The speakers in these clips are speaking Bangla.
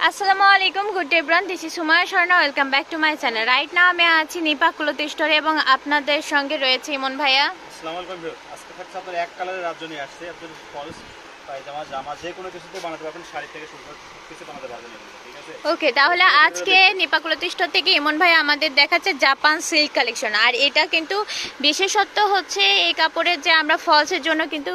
Assalamualaikum, good day everyone. This is Sumaya Sharna. Welcome back to my channel. Right now আমি আছি নিপা ক্লথ স্টোরে এবং আপনাদের সঙ্গে রয়েছে ইমন ভাইয়া। আসসালামু আলাইকুম ভিউয়ার। আজকে থাকছে আপনাদের এক কালারের রাজনী আসছে। আপনাদের ফলস পায়জামা জামা যে কোনো কিছুতে বানাতে পারবেন, শাড়ি থেকে শুরু করে কিছু বানাতে পারবেন, ঠিক আছে? ওকে, তাহলে আজকে নিপা ক্লথ স্টোর থেকে ইমন ভাই আমাদের দেখাচ্ছে জাপান সিল্ক কালেকশন। আর এটা কিন্তু বিশেষত্ব হচ্ছে এই কাপড়ের যে আমরা ফলসের জন্য কিন্তু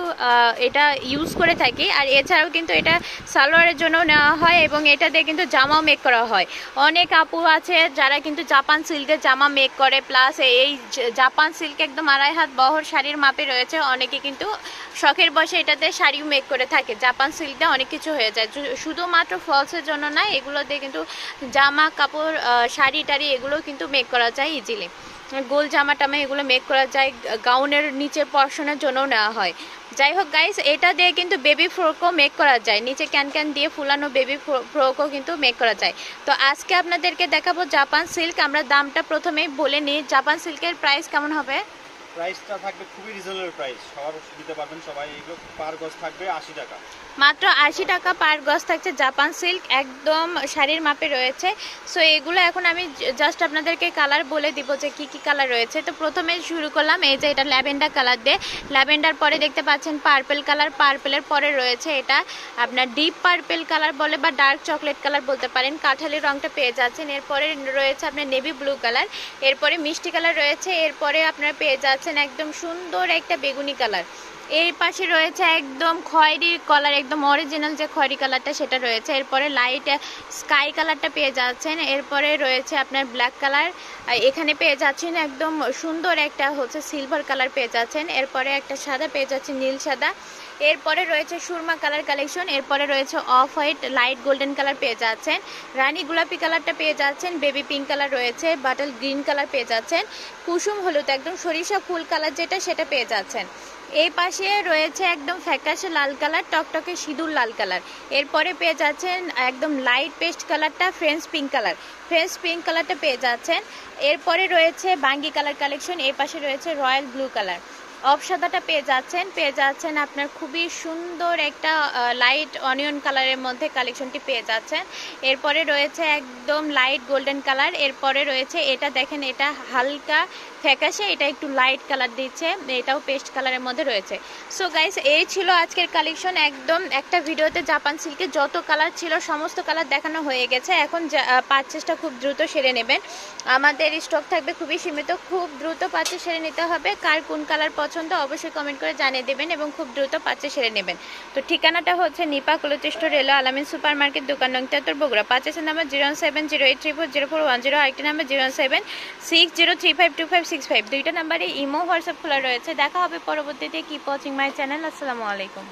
এটা ইউজ করে থাকি, আর এছাড়াও কিন্তু এটা সালোয়ারের জন্য নেওয়া হয় এবং এটা দিয়ে কিন্তু জামাও মেক করা হয়। অনেক আপু আছে যারা কিন্তু জাপান সিল্কের জামা মেক করে, প্লাস এই জাপান সিল্ক একদম 2.5 হাত বহর শাড়ির মাপে রয়েছে। অনেকে কিন্তু শখের বসে এটাতে শাড়িও মেক করে থাকে। জাপান সিল্কটা অনেক কিছু হয়ে যায়, শুধুমাত্র ফলসের জন্য না, এগুলো দিয়ে কিন্তু জামা কাপড় শাড়ি টাড়ি এগুলো কিন্তু মেক করা যায় ইজিলি। গোল জামা টামা এগুলো মেক করা যায়, গাউনের নিচের পর্শনের জন্যও নেওয়া হয়। যাই হোক গাইস, এটা দিয়ে কিন্তু বেবি ফ্রকও মেক করা যায়, নিচে ক্যান ক্যান দিয়ে ফুলানো বেবি ফ্রকও কিন্তু মেক করা যায়। তো আজকে আপনাদেরকে দেখাবো জাপান সিল্ক। আমরা দামটা প্রথমেই বলে নিই, জাপান সিল্কের প্রাইস কেমন হবে। প্রাইসটা থাকবে খুবই রিজনেবল প্রাইস, সবার দিতে পারবেন সবাই। এগুলো পার গজ থাকবে 80 টাকা, মাত্র 80 টাকা পার গজ থাকছে জাপান সিল্ক, একদম শাড়ির মাপে রয়েছে। সো এগুলো এখন আমি জাস্ট আপনাদেরকে কালার বলে দিব যে কি কি কালার রয়েছে। তো প্রথমে শুরু করলাম এই যে এটা ল্যাভেন্ডার কালার দিয়ে, ল্যাভেন্ডার পরে দেখতে পাচ্ছেন পার্পল কালার, পার্পলের পরে রয়েছে এটা আপনার ডিপ পার্পল কালার বলে বা ডার্ক চকলেট কালার বলতে পারেন, কাঠালি রংটা পেয়ে যাচ্ছেন। এরপরে রয়েছে আপনার নেভি ব্লু কালার, এরপরে মিষ্টি কালার রয়েছে, এরপরে আপনারা পেয়ে যাচ্ছেন একদম সুন্দর একটা বেগুনি কালার। এর পাশে রয়েছে একদম খয়েরি কালার, একদম অরিজিনাল যে খয়েরি কালারটা সেটা রয়েছে। এরপরে লাইট স্কাই কালারটা পেয়ে যাচ্ছেন। এরপরে রয়েছে আপনার ব্ল্যাক কালার, এখানে পেয়ে যাচ্ছেন একদম সুন্দর একটা হচ্ছে সিলভার কালার পেয়ে যাচ্ছেন। এরপরে একটা সাদা পেয়ে যাচ্ছেন, নীল সাদা। এরপরে রয়েছে সুরমা কালার কালেকশন, এরপরে রয়েছে off white light golden colour পেয়ে যাচ্ছেন, রানী গোলাপি কালারটা পেয়ে যাচ্ছেন, বেবি পিঙ্ক কালার রয়েছে, বাটল গ্রিন কালার পেয়ে যাচ্ছেন, কুসুম হলুদ একদম সরিষা ফুল কালার যেটা সেটা পেয়ে যাচ্ছেন। এই পাশে রয়েছে একদম ফ্যাকাশে লাল কালার, টকটকে সিঁদুর লাল কালার। এরপরে পেয়ে যাচ্ছেন একদম লাইট পেস্ট কালারটা, French pink colour, French pink কালারটা পেয়ে যাচ্ছেন। এরপরে রয়েছে বাঙ্গি কালার কালেকশন, এই পাশে রয়েছে রয়্যাল ব্লু কালার। অফ সাদাটা পেয়ে যাচ্ছেন আপনার খুবই সুন্দর একটা লাইট অনিয়ন কালারের মধ্যে কালেকশনটি পেয়ে যাচ্ছেন। এরপরে রয়েছে একদম লাইট গোল্ডেন কালার। এরপরে রয়েছে এটা দেখেন, এটা হালকা ফ্যাকাশে, এটা একটু লাইট কালার দিচ্ছে, এটাও পেস্ট কালারের মধ্যে রয়েছে। সো গাইস, এই ছিল আজকের কালেকশন। একদম একটা ভিডিওতে জাপান সিল্কের যত কালার ছিল সমস্ত কালার দেখানো হয়ে গেছে। এখন পারচেসটা খুব দ্রুত সেরে নেবেন, আমাদের স্টক থাকবে খুবই সীমিত, খুব দ্রুত পারচেস সেরে নিতে হবে। কার কোন কালার পছন্দ অবশ্যই কমেন্ট করে জানিয়ে দেবেন এবং খুব দ্রুত পারচেস সেরে নেবেন। তো ঠিকানাটা হচ্ছে নিপা ক্লথ স্টোর, রেল আলামিন সুপার মার্কেট, দোকান নং 73, বগুড়া। পারচেসের নাম্বার 01708340410, আরেকটি নাম্বার 076035256 দুইটা নাম্বারে ইমো হোয়াটসঅ্যাপ খোলা রয়েছে। দেখা হবে পরবর্তীতে। Keep watching my channel. আসসালামু আলাইকুম।